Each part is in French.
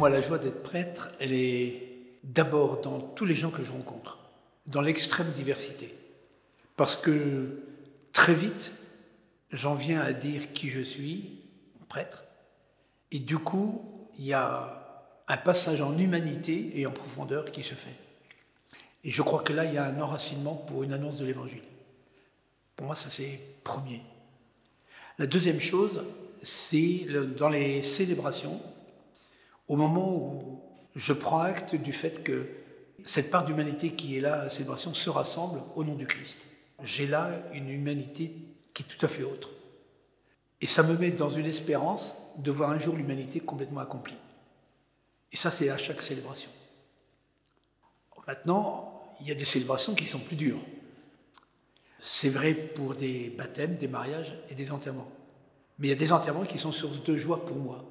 moi, la joie d'être prêtre, elle est d'abord dans tous les gens que je rencontre, dans l'extrême diversité. Parce que très vite, j'en viens à dire qui je suis, prêtre, et du coup, il y a un passage en humanité et en profondeur qui se fait. Et je crois que là, il y a un enracinement pour une annonce de l'Évangile. Pour moi, ça c'est premier. La deuxième chose, c'est dans les célébrations, au moment où je prends acte du fait que cette part d'humanité qui est là à la célébration se rassemble au nom du Christ. J'ai là une humanité qui est tout à fait autre. Et ça me met dans une espérance de voir un jour l'humanité complètement accomplie. Et ça, c'est à chaque célébration. Maintenant, il y a des célébrations qui sont plus dures. C'est vrai pour des baptêmes, des mariages et des enterrements. Mais il y a des enterrements qui sont source de joie pour moi.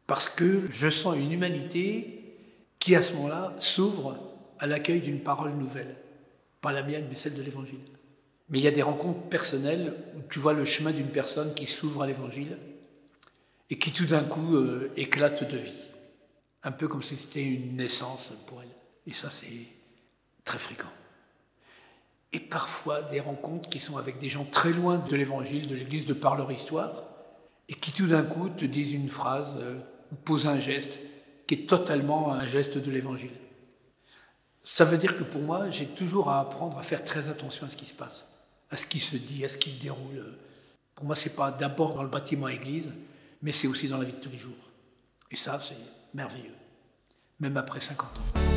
Parce que je sens une humanité qui, à ce moment-là, s'ouvre à l'accueil d'une parole nouvelle. Pas la mienne, mais celle de l'Évangile. Mais il y a des rencontres personnelles où tu vois le chemin d'une personne qui s'ouvre à l'Évangile et qui tout d'un coup éclate de vie. Un peu comme si c'était une naissance pour elle. Et ça, c'est très fréquent. Et parfois des rencontres qui sont avec des gens très loin de l'Évangile, de l'Église, de par leur histoire, et qui tout d'un coup te disent une phrase ou posent un geste qui est totalement un geste de l'Évangile. Ça veut dire que pour moi, j'ai toujours à apprendre à faire très attention à ce qui se passe, à ce qui se dit, à ce qui se déroule. Pour moi, ce n'est pas d'abord dans le bâtiment église, mais c'est aussi dans la vie de tous les jours. Et ça, c'est merveilleux, même après 50 ans.